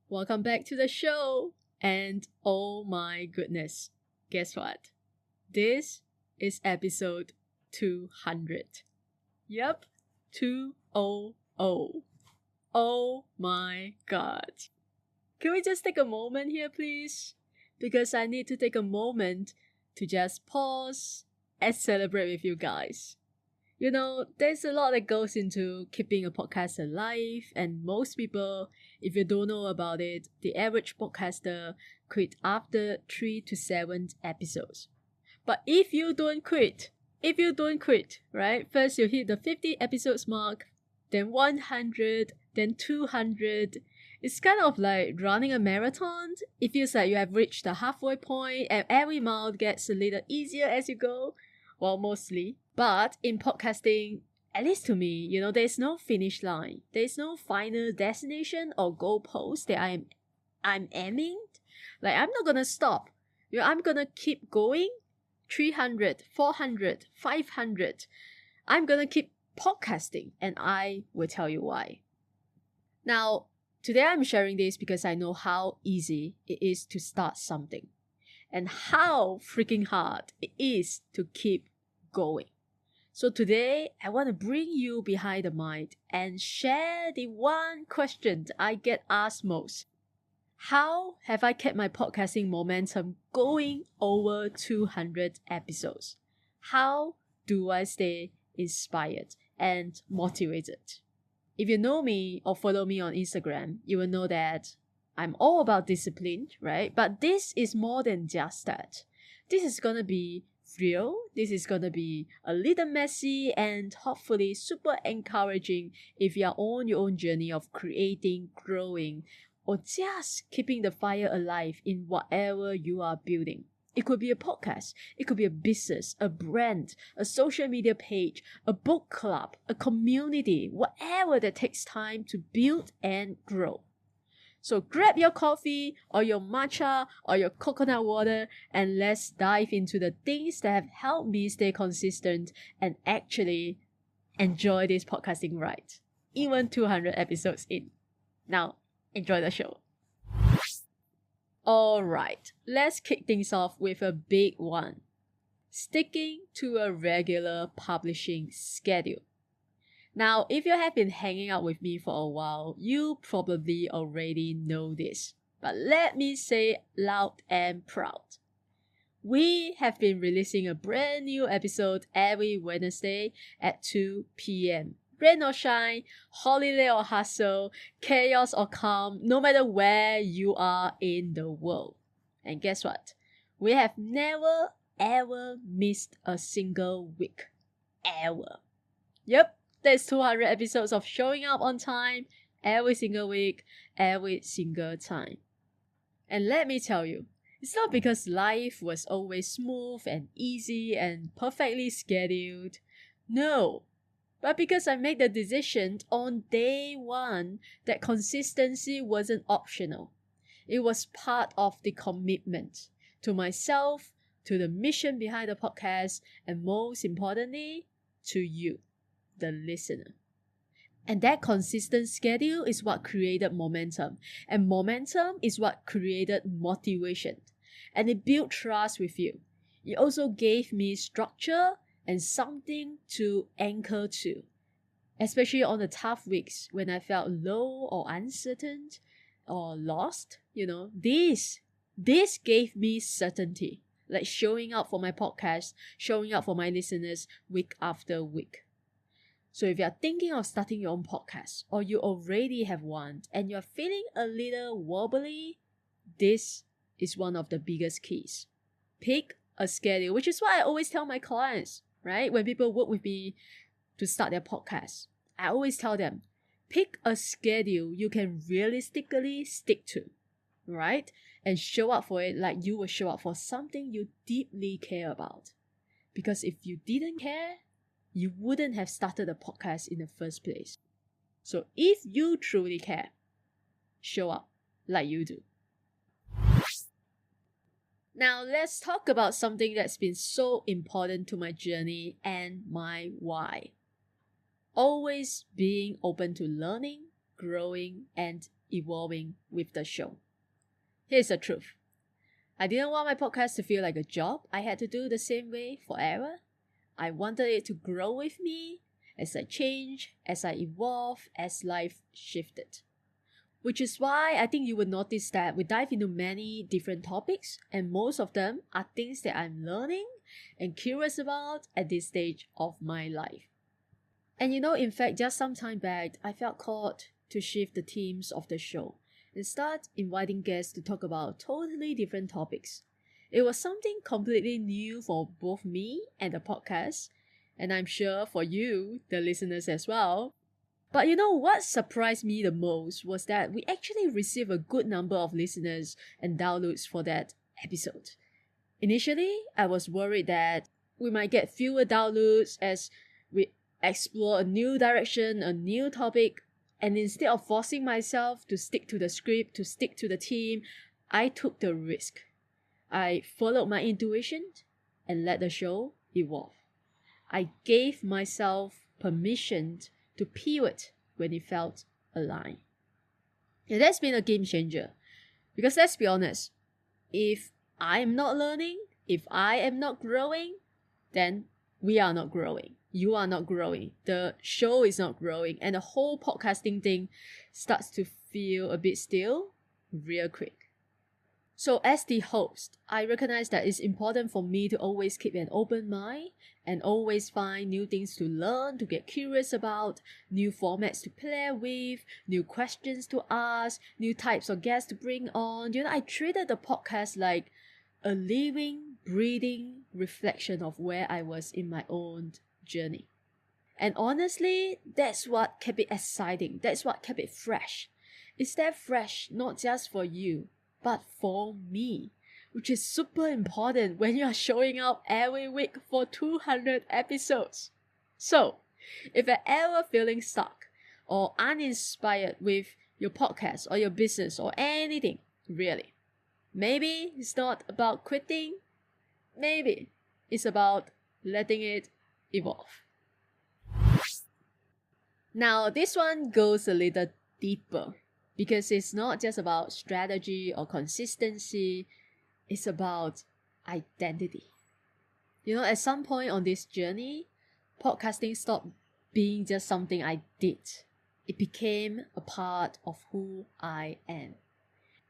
Welcome back to the show. And oh my goodness, guess what? This is episode 200. Yep, 200. Oh my god. Can we just take a moment here, please? Because I need to take a moment to just pause and celebrate with you guys. You know, there's a lot that goes into keeping a podcast alive, and most people, if you don't know about it, the average podcaster quit after 3 to 7 episodes. But if you don't quit, right? First you hit the 50 episodes mark, then 100, then 200. It's kind of like running a marathon. It feels like you have reached the halfway point and every mile gets a little easier as you go. Well, mostly. But in podcasting, at least to me, there's no finish line. There's no final destination or goalpost that I'm aiming. Like, I'm not gonna stop. I'm gonna keep going. 300, 400, 500. I'm gonna keep podcasting, and I will tell you why. Now, today I'm sharing this because I know how easy it is to start something and how freaking hard it is to keep going. So today, I want to bring you behind the mic and share the one question I get asked most. How have I kept my podcasting momentum going over 200 episodes? How do I stay inspired and motivated? If you know me or follow me on Instagram, you will know that I'm all about discipline, right? But this is more than just that. This is gonna be real. This is gonna be a little messy and hopefully super encouraging if you are on your own journey of creating, growing, or just keeping the fire alive in whatever you are building. It could be a podcast, it could be a business, a brand, a social media page, a book club, a community, whatever that takes time to build and grow. So grab your coffee or your matcha or your coconut water and let's dive into the things that have helped me stay consistent and actually enjoy this podcasting ride, even 200 episodes in. Now, enjoy the show. Alright, let's kick things off with a big one. Sticking to a regular publishing schedule. Now, if you have been hanging out with me for a while, you probably already know this. But let me say loud and proud. We have been releasing a brand new episode every Wednesday at 2 p.m. Rain or shine, holiday or hustle, chaos or calm, no matter where you are in the world. And guess what? We have never ever missed a single week. Ever. Yep. There's 200 episodes of showing up on time every single week, every single time. And let me tell you, it's not because life was always smooth and easy and perfectly scheduled. No, but because I made the decision on day one that consistency wasn't optional. It was part of the commitment to myself, to the mission behind the podcast, and most importantly, to you, the listener. And that consistent schedule is what created momentum. And momentum is what created motivation. And it built trust with you. It also gave me structure and something to anchor to. Especially on the tough weeks when I felt low or uncertain or lost. This gave me certainty. Like showing up for my podcast, showing up for my listeners week after week. So if you're thinking of starting your own podcast or you already have one and you're feeling a little wobbly, this is one of the biggest keys. Pick a schedule, which is what I always tell my clients, right? When people work with me to start their podcast, I always tell them, pick a schedule you can realistically stick to, right? And show up for it like you would show up for something you deeply care about. Because if you didn't care, you wouldn't have started a podcast in the first place. So if you truly care, show up like you do. Now let's talk about something that's been so important to my journey and my why. Always being open to learning, growing, and evolving with the show. Here's the truth. I didn't want my podcast to feel like a job I had to do the same way forever. I wanted it to grow with me as I change, as I evolve, as life shifted. Which is why I think you will notice that we dive into many different topics, and most of them are things that I'm learning and curious about at this stage of my life. And in fact, just some time back, I felt called to shift the themes of the show and start inviting guests to talk about totally different topics. It was something completely new for both me and the podcast, and I'm sure for you, the listeners as well. But what surprised me the most was that we actually received a good number of listeners and downloads for that episode. Initially, I was worried that we might get fewer downloads as we explore a new direction, a new topic, and instead of forcing myself to stick to the script, to stick to the theme, I took the risk. I followed my intuition and let the show evolve. I gave myself permission to pivot when it felt aligned. And that's been a game changer. Because let's be honest, if I am not learning, if I am not growing, then we are not growing. You are not growing. The show is not growing. And the whole podcasting thing starts to feel a bit stale real quick. So as the host, I recognize that it's important for me to always keep an open mind and always find new things to learn, to get curious about, new formats to play with, new questions to ask, new types of guests to bring on. I treated the podcast like a living, breathing reflection of where I was in my own journey. And honestly, that's what kept it exciting. That's what kept it fresh. It's that fresh, not just for you, but for me, which is super important when you are showing up every week for 200 episodes. So, if you're ever feeling stuck or uninspired with your podcast or your business or anything, really, maybe it's not about quitting, maybe it's about letting it evolve. Now, this one goes a little deeper. Because it's not just about strategy or consistency, it's about identity. At some point on this journey, podcasting stopped being just something I did. It became a part of who I am.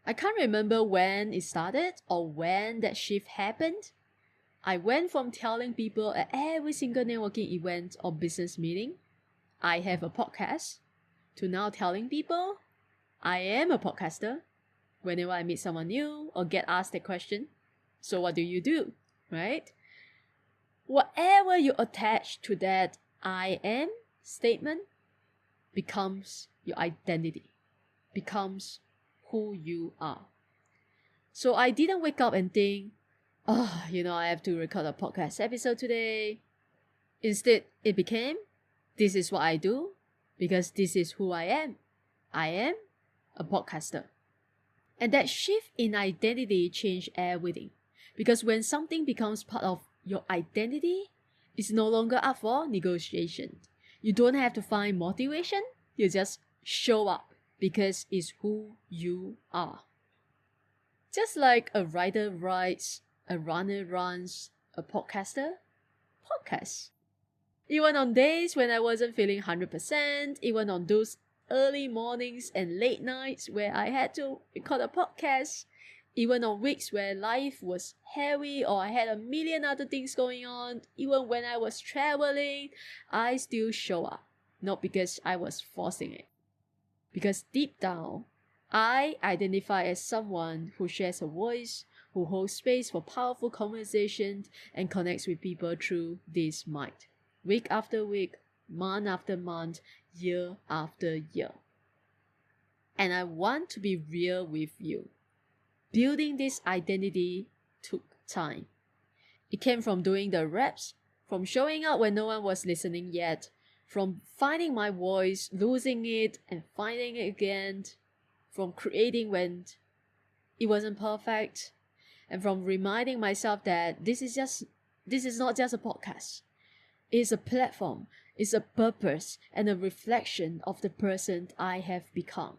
I can't remember when it started or when that shift happened. I went from telling people at every single networking event or business meeting, I have a podcast, to now telling people, I am a podcaster whenever I meet someone new or get asked a question. So what do? Right? Whatever you attach to that I am statement becomes your identity, becomes who you are. So I didn't wake up and think, I have to record a podcast episode today. Instead, it became, this is what I do because this is who I am. I am a podcaster. And that shift in identity changed everything. Because when something becomes part of your identity, it's no longer up for negotiation. You don't have to find motivation. You just show up because it's who you are. Just like a writer writes, a runner runs, a podcaster podcasts. Even on days when I wasn't feeling 100%, even on those early mornings and late nights where I had to record a podcast, even on weeks where life was heavy or I had a million other things going on, even when I was traveling, I still show up. Not because I was forcing it. Because deep down, I identify as someone who shares a voice, who holds space for powerful conversations and connects with people through this mic. Week after week, month after month, year after year. And I want to be real with you. Building this identity took time. It came from doing the reps, from showing up when no one was listening yet, from finding my voice, losing it, and finding it again, from creating when it wasn't perfect, and from reminding myself that this is not just a podcast. It's a platform, it's a purpose, and a reflection of the person I have become.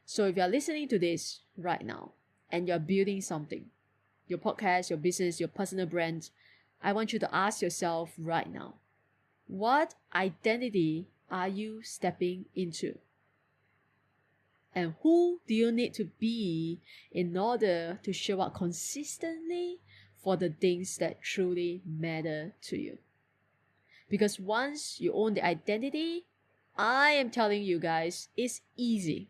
So if you're listening to this right now and you're building something, your podcast, your business, your personal brand, I want you to ask yourself right now, what identity are you stepping into? And who do you need to be in order to show up consistently for the things that truly matter to you? Because once you own the identity, I am telling you guys, it's easy.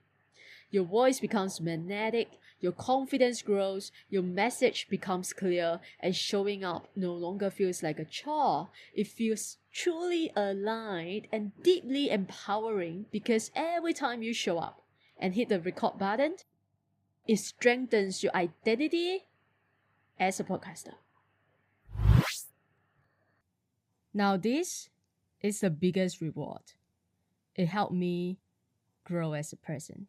Your voice becomes magnetic, your confidence grows, your message becomes clear, and showing up no longer feels like a chore. It feels truly aligned and deeply empowering because every time you show up and hit the record button, it strengthens your identity as a podcaster. Now this is the biggest reward. It helped me grow as a person.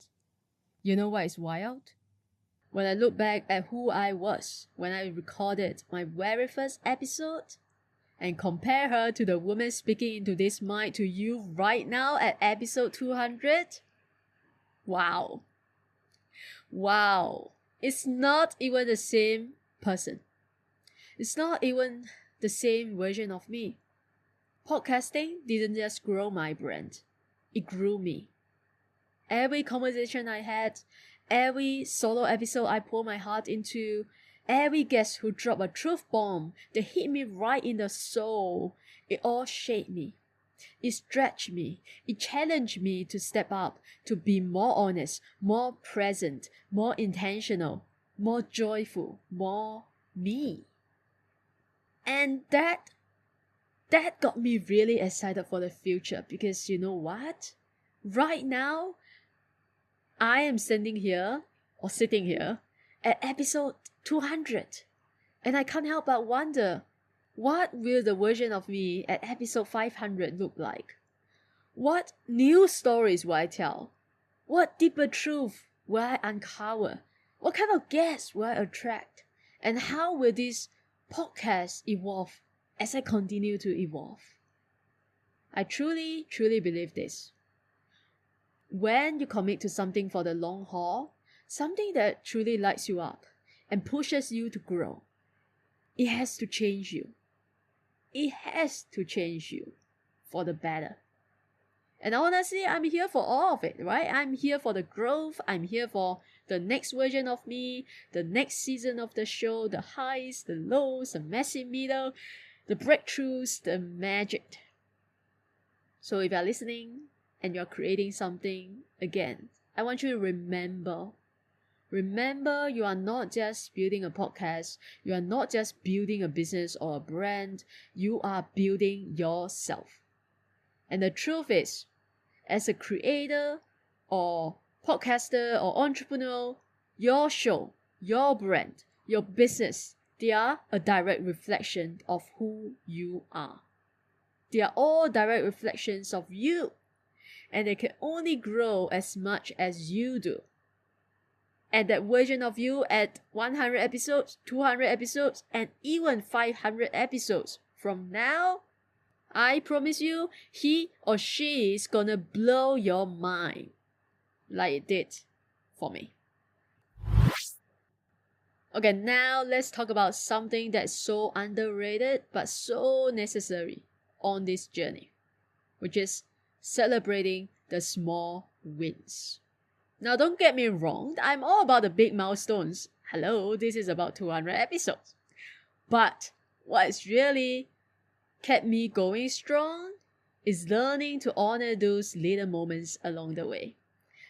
You know what is wild? When I look back at who I was when I recorded my very first episode and compare her to the woman speaking into this mic to you right now at episode 200, wow. Wow. It's not even the same person. It's not even the same version of me. Podcasting didn't just grow my brand. It grew me. Every conversation I had, every solo episode I pour my heart into, every guest who dropped a truth bomb that hit me right in the soul, it all shaped me. It stretched me. It challenged me to step up, to be more honest, more present, more intentional, more joyful, more me. And that got me really excited for the future because you know what? Right now, I am sitting here at episode 200, and I can't help but wonder, what will the version of me at episode 500 look like? What new stories will I tell? What deeper truth will I uncover? What kind of guests will I attract? And how will this podcast evolve as I continue to evolve? I truly, truly believe this. When you commit to something for the long haul, something that truly lights you up and pushes you to grow, it has to change you. It has to change you for the better. And honestly, I'm here for all of it, right? I'm here for the growth. I'm here for the next version of me, the next season of the show, the highs, the lows, the messy middle, the breakthroughs, the magic. So if you're listening and you're creating something, again, I want you to remember, you are not just building a podcast. You are not just building a business or a brand. You are building yourself. And the truth is, as a creator or podcaster or entrepreneur, your show, your brand, your business, they are a direct reflection of who you are. They are all direct reflections of you. And they can only grow as much as you do. And that version of you at 100 episodes, 200 episodes, and even 500 episodes from now, I promise you, he or she is gonna blow your mind like it did for me. Okay, now let's talk about something that's so underrated but so necessary on this journey, which is celebrating the small wins. Now, don't get me wrong, I'm all about the big milestones. Hello, this is about 200 episodes. But what has really kept me going strong is learning to honor those little moments along the way.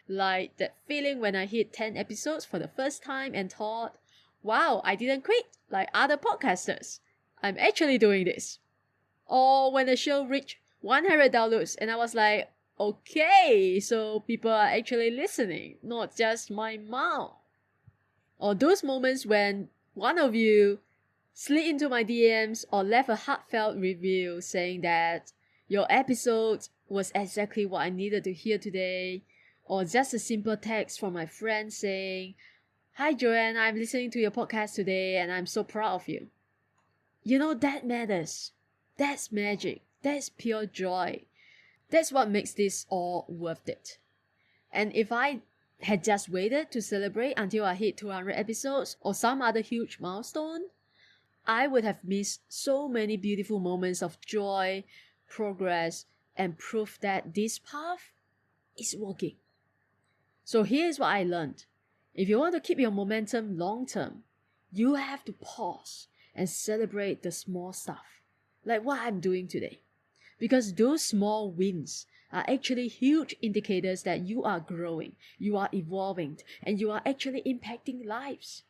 Like that feeling when I hit 10 episodes for the first time and thought, wow, I didn't quit like other podcasters. I'm actually doing this. Or when the show reached 100 downloads and I was like, okay, so people are actually listening, not just my mouth. Or those moments when one of you slid into my DMs or left a heartfelt review saying that your episode was exactly what I needed to hear today. Or just a simple text from my friend saying, hi Joanne, I'm listening to your podcast today and I'm so proud of you. You know, that matters. That's magic. That's pure joy. That's what makes this all worth it. And if I had just waited to celebrate until I hit 200 episodes or some other huge milestone, I would have missed so many beautiful moments of joy, progress, and proof that this path is working. So here's what I learned. If you want to keep your momentum long term, you have to pause and celebrate the small stuff, like what I'm doing today. Because those small wins are actually huge indicators that you are growing, you are evolving, and you are actually impacting lives.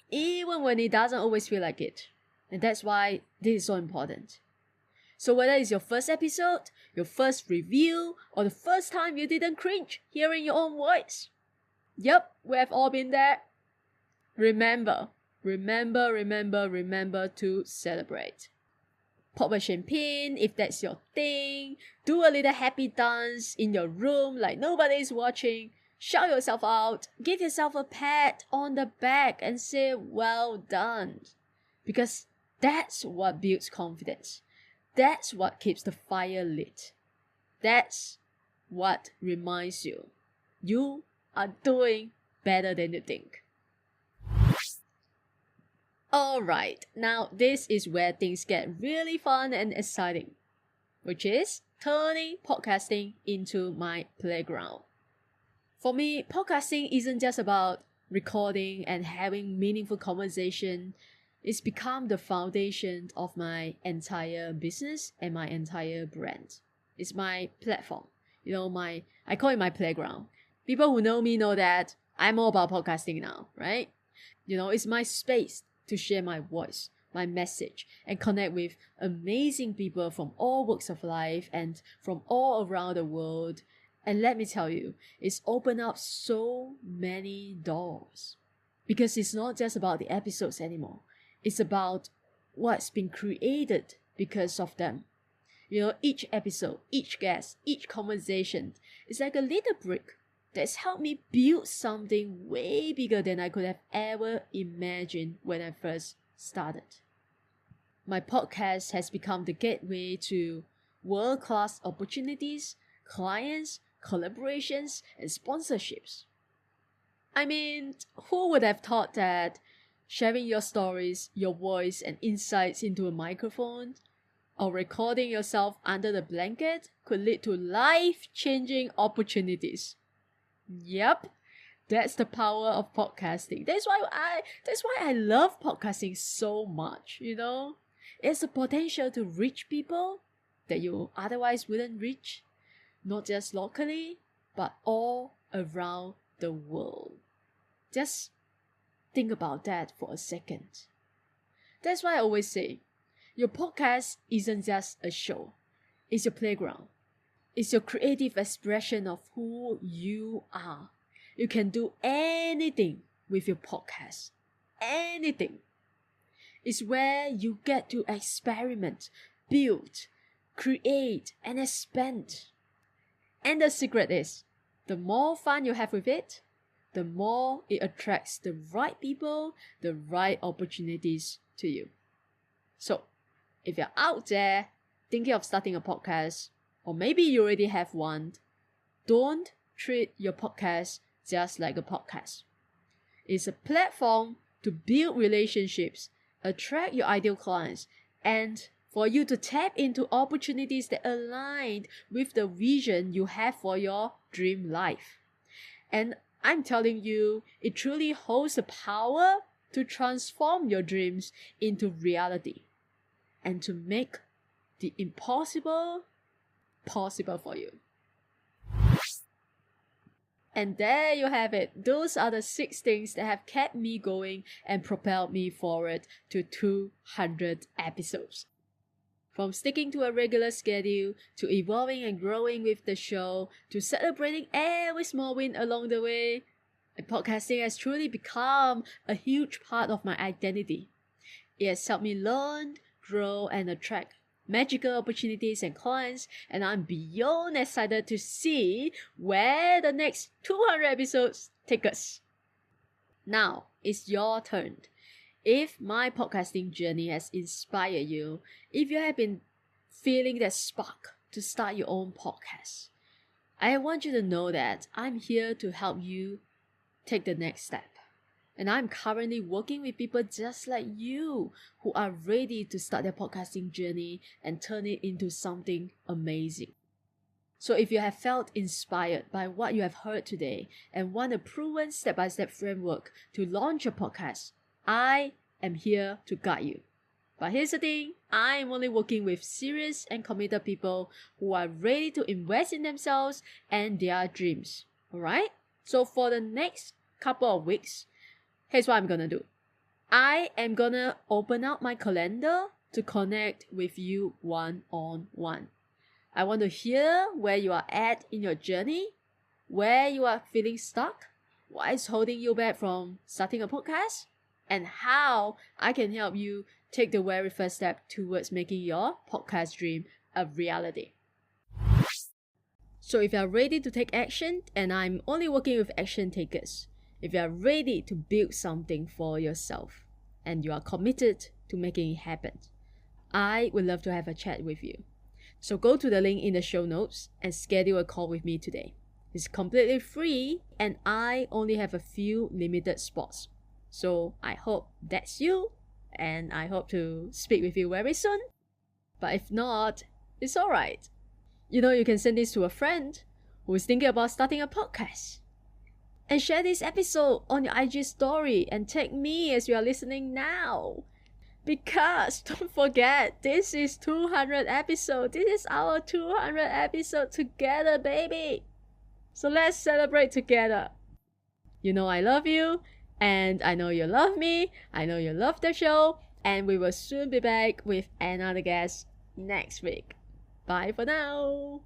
Even when it doesn't always feel like it. And that's why this is so important. So whether it's your first episode, your first review, or the first time you didn't cringe hearing your own voice. Yep, we have all been there. Remember to celebrate. Pop a champagne if that's your thing. Do a little happy dance in your room like nobody's watching. Shout yourself out. Give yourself a pat on the back and say well done. Because that's what builds confidence. That's what keeps the fire lit. That's what reminds you you are doing better than you think. Alright, now this is where things get really fun and exciting, which is turning podcasting into my playground. For me, podcasting isn't just about recording and having meaningful conversation. It's become the foundation of my entire business and my entire brand. It's my platform. I call it my playground. People who know me know that I'm all about podcasting now, right? It's my space to share my voice, my message, and connect with amazing people from all walks of life and from all around the world. And let me tell you, it's opened up so many doors. Because it's not just about the episodes anymore. It's about what's been created because of them. Each episode, each guest, each conversation is like a little brick that's helped me build something way bigger than I could have ever imagined when I first started. My podcast has become the gateway to world-class opportunities, clients, collaborations, and sponsorships. I mean, who would have thought that sharing your stories, your voice, and insights into a microphone, or recording yourself under the blanket could lead to life-changing opportunities? Yep, that's the power of podcasting. That's why I love podcasting so much, It's the potential to reach people that you otherwise wouldn't reach, not just locally, but all around the world. Just think about that for a second. That's why I always say, your podcast isn't just a show. It's your playground. It's your creative expression of who you are. You can do anything with your podcast. Anything. It's where you get to experiment, build, create, and expand. And the secret is, the more fun you have with it, the more it attracts the right people, the right opportunities to you. So, if you're out there thinking of starting a podcast, or maybe you already have one, don't treat your podcast just like a podcast. It's a platform to build relationships, attract your ideal clients, and for you to tap into opportunities that align with the vision you have for your dream life. And I'm telling you, it truly holds the power to transform your dreams into reality and to make the impossible possible for you. And there you have it. Those are the 6 things that have kept me going and propelled me forward to 200 episodes. From sticking to a regular schedule, to evolving and growing with the show, to celebrating every small win along the way, podcasting has truly become a huge part of my identity. It has helped me learn, grow, and attract magical opportunities and clients, and I'm beyond excited to see where the next 200 episodes take us. Now, it's your turn. If my podcasting journey has inspired you, if you have been feeling that spark to start your own podcast, I want you to know that I'm here to help you take the next step. And I'm currently working with people just like you who are ready to start their podcasting journey and turn it into something amazing. So if you have felt inspired by what you have heard today and want a proven step-by-step framework to launch a podcast, I am here to guide you. But here's the thing, I'm only working with serious and committed people who are ready to invest in themselves and their dreams. Alright? So for the next couple of weeks, here's what I'm gonna do. I am gonna open up my calendar to connect with you one-on-one. I want to hear where you are at in your journey, where you are feeling stuck, what is holding you back from starting a podcast, and how I can help you take the very first step towards making your podcast dream a reality. So if you are ready to take action, and I'm only working with action takers, if you are ready to build something for yourself and you are committed to making it happen, I would love to have a chat with you. So go to the link in the show notes and schedule a call with me today. It's completely free and I only have a few limited spots. So I hope that's you and I hope to speak with you very soon. But if not, it's alright. You know, you can send this to a friend who is thinking about starting a podcast. And share this episode on your IG story and tag me as you are listening now. Because don't forget, this is 200 episodes. This is our 200 episode together, baby. So let's celebrate together. You know I love you, and I know you love me. I know you love the show, and we will soon be back with another guest next week. Bye for now.